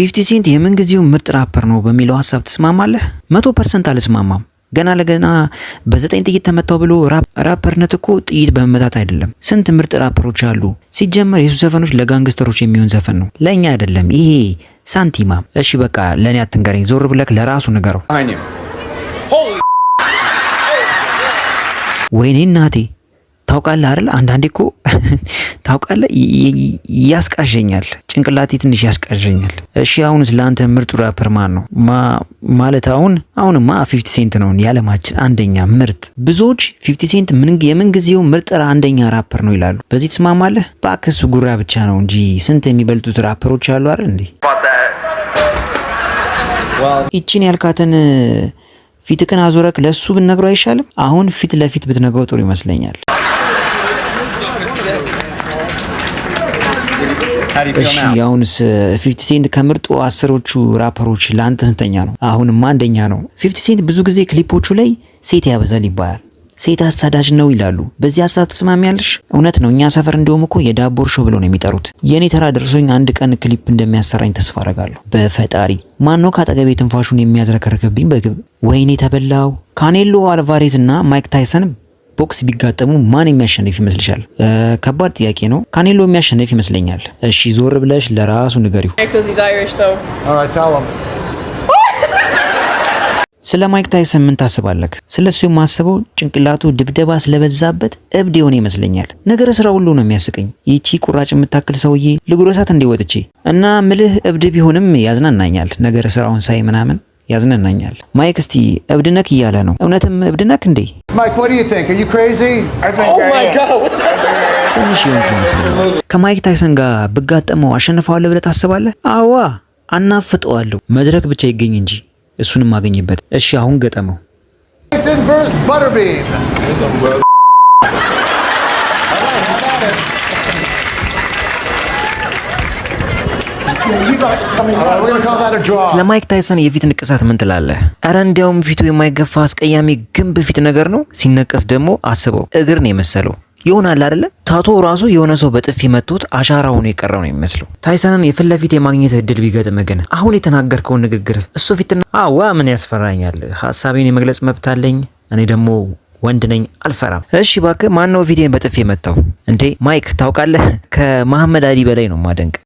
50 ሴንት የምን ጊዜው ምርጥ ራፐር ነው በሚለው ሀሳብ ትስማማለህ? 100% አልስማማም። ገና ለገና በ9 ጥይት ተመታው ብሎ ራፐርነት እኮ ጥይት በመመታት አይደለም። ስንት ምርጥ ራፐሮች አሉ። ሲጀመር የሱ ዘፈኖች ለጋንግስተሮች የሚሆን ዘፈን ነው፣ ለኛ አይደለም። ይሄ ሳንቲማም። እሺ በቃ ለኔ አትንገረኝ፣ ዞር ብለክ ለራሱ ንገረው። ወይኔ እናቴ ታውቃለህ አይደል? አንዳንዴ እኮ ታውቃለህ ያስቃዠኛል፣ ጭንቅላቴ ትንሽ ያስቃዠኛል። እሺ አሁንስ ለአንተ ምርጡ ራፐር ማን ነው? ማለት አሁንማ 50 ሴንት ነው የዓለማችን አንደኛ ምርጥ። ብዙዎች 50 ሴንት የምን ጊዜው ምርጥ አንደኛ ራፐር ነው ይላሉ። በዚህ ትስማማለህ? በአክሱ ጉራ ብቻ ነው እንጂ ስንት የሚበልጡት ራፐሮች አሉ አይደል እንዴ? ይቺን ያልካትን ፊትክን አዞረክ ለሱ ብትነግረው አይሻልም? አሁን ፊት ለፊት ብትነግረው ጥሩ ይመስለኛል። እሺ አሁንስ 50 ሴንት ከምርጡ አስሮቹ ራፐሮች ለአንተ ስንተኛ ነው? አሁንማ አንደኛ ነው። 50 ሴንት ብዙ ጊዜ ክሊፖቹ ላይ ሴት ያበዛል ይባላል፣ ሴት አሳዳጅ ነው ይላሉ። በዚህ ሀሳብ ትስማሚያለሽ? እውነት ነው። እኛ ሰፈር እንደውም እኮ የዳቦር ሾው ብለው ነው የሚጠሩት። የኔ ተራ ደርሶኝ አንድ ቀን ክሊፕ እንደሚያሰራኝ ተስፋ አደርጋለሁ። በፈጣሪ ማን ነው ካጠገቤ ትንፋሹን የሚያዝረከረክብኝ በግብ? ወይኔ ተበላው። ካኔሎ አልቫሬዝ እና ማይክ ታይሰን ቦክስ ቢጋጠሙ ማን የሚያሸንፍ ይመስልሻል? ከባድ ጥያቄ ነው። ካኔሎ የሚያሸንፍ ይመስለኛል። እሺ ዞር ብለሽ ለራሱ ንገሪው። ስለ ማይክ ታይሰን ምን ታስባለህ? ስለሱ የማስበው ጭንቅላቱ ድብደባ ስለበዛበት እብድ የሆነ ይመስለኛል። ነገረ ስራ ሁሉ ነው የሚያስቀኝ። ይቺ ቁራጭ የምታክል ሰውዬ ልጉረሳት እንዲወጥቼ እና ምልህ እብድ ቢሆንም ያዝናናኛል። ነገረ ስራውን ሳይ ምናምን ያዝናናኛል። ማይክ እስቲ እብድነክ እያለ ነው። እውነትም እብድነክ እንዴ? ማይክ what do you think? Are you crazy? ትንሽ ይመስላል። ከማይክ ታይሰን ጋር ብጋጠመው አሸንፈዋለሁ ብለህ ታስባለህ? አዋ አናፍጠዋለሁ። መድረክ ብቻ ይገኝ እንጂ እሱንም ማገኝበት። እሺ አሁን ገጠመው። Tyson vs Butterbean. ስለ ማይክ ታይሰን የፊት ንቅሳት ምን ትላለህ? አረ እንዲያውም ፊቱ የማይገፋ አስቀያሚ ግንብ ፊት ነገር ነው። ሲነቀስ ደግሞ አስበው እግር ነው የመሰለው። ይሆናል አይደለ? ታቶ ራሱ የሆነ ሰው በጥፊ መቶት አሻራ ሆኖ የቀረው ነው የሚመስለው። ታይሰንን የፊት ለፊት የማግኘት እድል ቢገጥም ግን አሁን የተናገርከውን ንግግር እሱ ፊትና ምን ያስፈራኛል? ሀሳቤን የመግለጽ መብት አለኝ። እኔ ደግሞ ወንድ ነኝ፣ አልፈራም። እሺ እባክህ ማን ነው ፊቴን በጥፊ መታው እንዴ? ማይክ ታውቃለህ፣ ከመሐመድ አሊ በላይ ነው ማደንቅ።